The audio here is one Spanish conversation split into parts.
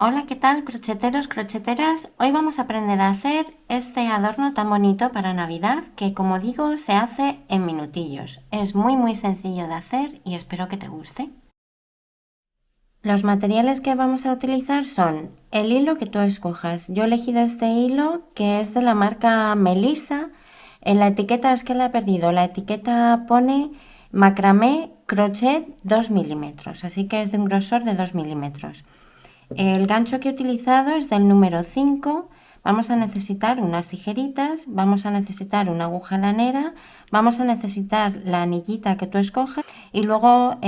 Hola, ¿qué tal, crocheteros, crocheteras? Hoy vamos a aprender a hacer este adorno tan bonito para Navidad que, como digo, se hace en minutillos. Es muy sencillo de hacer y espero que te guste. Los materiales que vamos a utilizar son el hilo que tú escojas. Yo he elegido este hilo que es de la marca Melissa. En la etiqueta es que la he perdido. La etiqueta pone macramé crochet 2 milímetros, así que es de un grosor de 2 milímetros. El gancho que he utilizado es del número 5. Vamos a necesitar unas tijeritas, vamos a necesitar una aguja lanera, vamos a necesitar la anillita que tú escojas y luego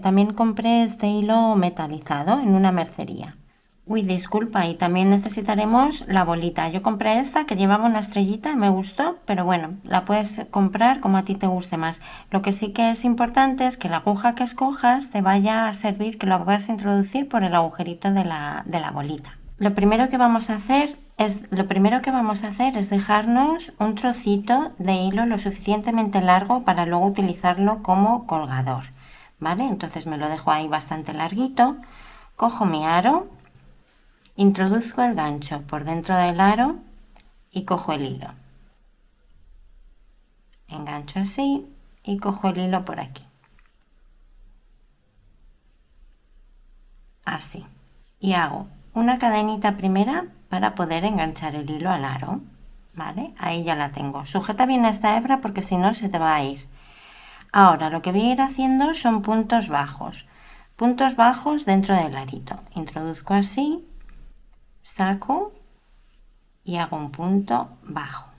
también compré este hilo metalizado en una mercería. Uy, disculpa, y también necesitaremos la bolita. Yo compré esta que llevaba una estrellita y me gustó, pero bueno, la puedes comprar como a ti te guste más. Lo que sí que es importante es que la aguja que escojas te vaya a servir, que la puedas introducir por el agujerito de la bolita. Lo primero que vamos a hacer es dejarnos un trocito de hilo lo suficientemente largo para luego utilizarlo como colgador, ¿vale? Entonces me lo dejo ahí bastante larguito, cojo mi aro, introduzco el gancho por dentro del aro y cojo el hilo. Engancho así y cojo el hilo por aquí. Así. Y hago una cadenita primera para poder enganchar el hilo al aro. ¿Vale? Ahí ya la tengo. Sujeta bien esta hebra porque si no se te va a ir. Ahora lo que voy a ir haciendo son puntos bajos. Puntos bajos dentro del arito. Introduzco así, saco y hago un punto bajo.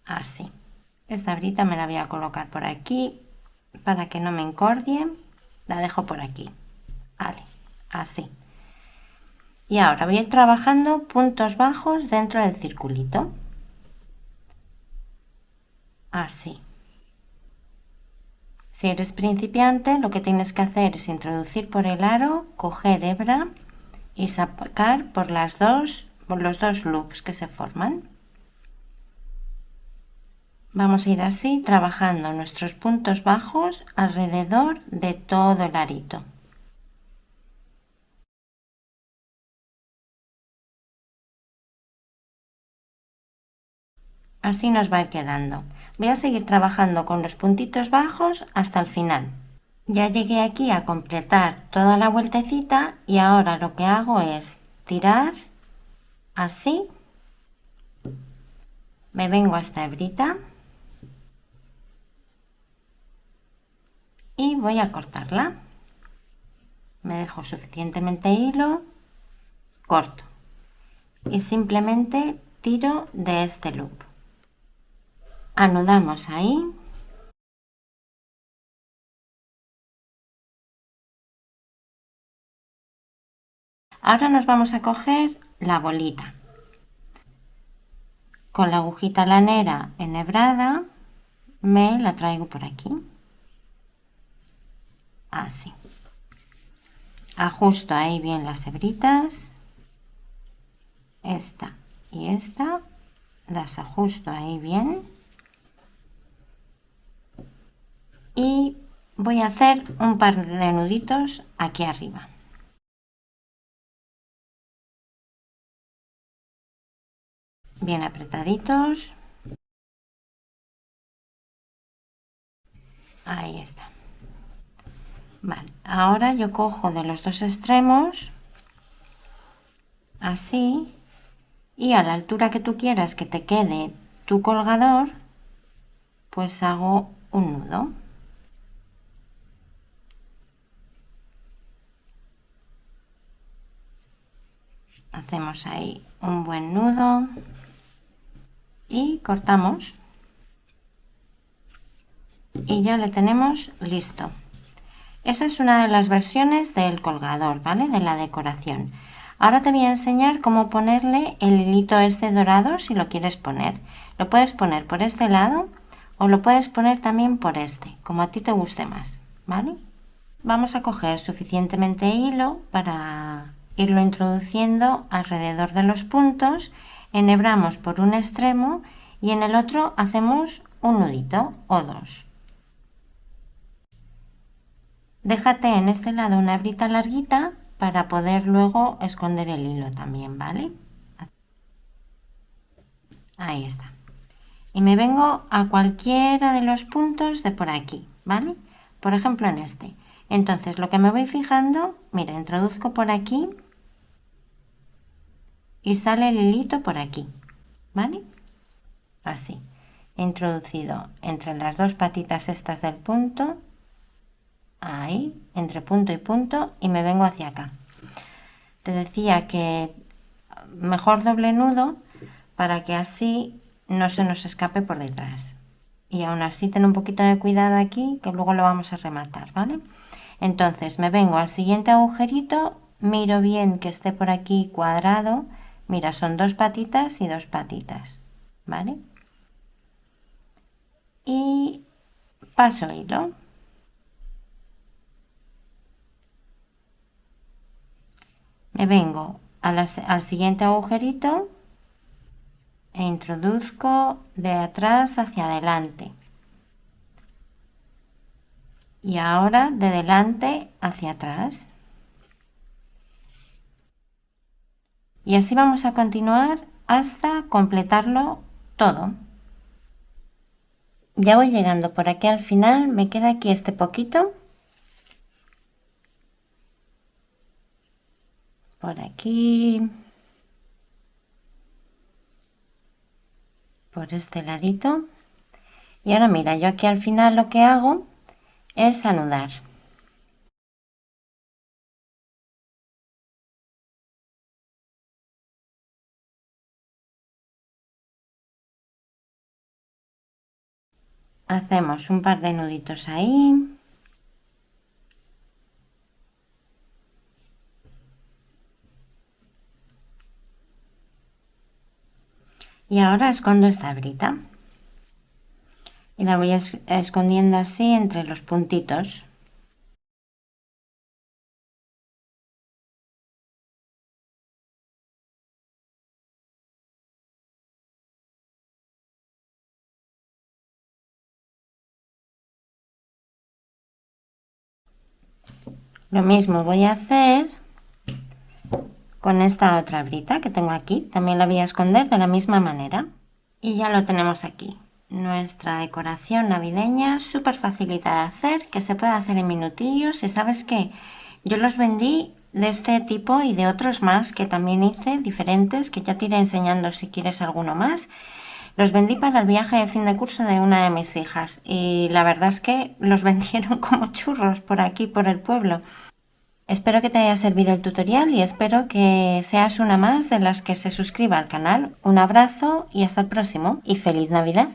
Así. Esta hebrita me la voy a colocar por aquí para que no me encordie. La dejo por aquí. Vale, así. Y ahora voy a ir trabajando puntos bajos dentro del circulito. Así. Si eres principiante, lo que tienes que hacer es introducir por el aro, coger hebra y sacar por los dos loops que se forman. Vamos a ir así trabajando nuestros puntos bajos alrededor de todo el arito. Así nos va a ir quedando. Voy a seguir trabajando con los puntitos bajos hasta el final. Ya llegué aquí a completar toda la vueltecita y ahora lo que hago es tirar así. Me vengo a esta hebrita y voy a cortarla. Me dejo suficientemente hilo, corto y simplemente tiro de este loop. Anudamos ahí. Ahora nos vamos a coger la bolita. Con la agujita lanera enhebrada me la traigo por aquí. Así. Ajusto ahí bien las hebritas. Esta y esta. Las ajusto ahí bien. Y voy a hacer un par de nuditos aquí arriba. Bien apretaditos. Ahí está. Vale, ahora yo cojo de los dos extremos, así, y a la altura que tú quieras que te quede tu colgador, pues hago un nudo. Hacemos ahí un buen nudo y cortamos. Y ya le tenemos listo. Esa es una de las versiones del colgador, ¿vale? De la decoración. Ahora te voy a enseñar cómo ponerle el hilito este dorado si lo quieres poner. Lo puedes poner por este lado o lo puedes poner también por este, como a ti te guste más, ¿vale? Vamos a coger suficientemente hilo para irlo introduciendo alrededor de los puntos. Enhebramos por un extremo y en el otro hacemos un nudito o dos. déjate en este lado una hebrita larguita para poder luego esconder el hilo también, ¿vale? Ahí está. Y me vengo a cualquiera de los puntos de por aquí, ¿vale? Por ejemplo en este. Entonces lo que me voy fijando, mira, introduzco por aquí y sale el hilito por aquí, ¿vale? Así. He introducido entre las dos patitas estas del punto, ahí, entre punto y me vengo hacia acá. Te decía que mejor doble nudo para que así no se nos escape por detrás. Y aún así ten un poquito de cuidado aquí, que luego lo vamos a rematar, ¿vale? Entonces me vengo al siguiente agujerito, miro bien que esté por aquí cuadrado. Mira, son dos patitas y dos patitas, ¿vale? Y paso hilo. Me vengo al siguiente agujerito e introduzco de atrás hacia adelante. Y ahora de delante hacia atrás. Y así vamos a continuar hasta completarlo todo. Ya voy llegando por aquí al final, me queda aquí este poquito. Por aquí. Por este ladito. Y ahora mira, yo aquí al final lo que hago es anudar. Hacemos un par de nuditos ahí. Y ahora escondo esta hebrita. Y la voy escondiendo así entre los puntitos. Lo mismo voy a hacer con esta otra hebrita que tengo aquí. También la voy a esconder de la misma manera. Y ya lo tenemos aquí. Nuestra decoración navideña, súper facilita de hacer, que se puede hacer en minutillos. Y sabes que yo los vendí de este tipo y de otros más que también hice, diferentes, que ya te iré enseñando si quieres alguno más. Los vendí para el viaje de fin de curso de una de mis hijas y la verdad es que los vendieron como churros por aquí, por el pueblo. Espero que te haya servido el tutorial y espero que seas una más de las que se suscriba al canal. Un abrazo y hasta el próximo y ¡feliz Navidad!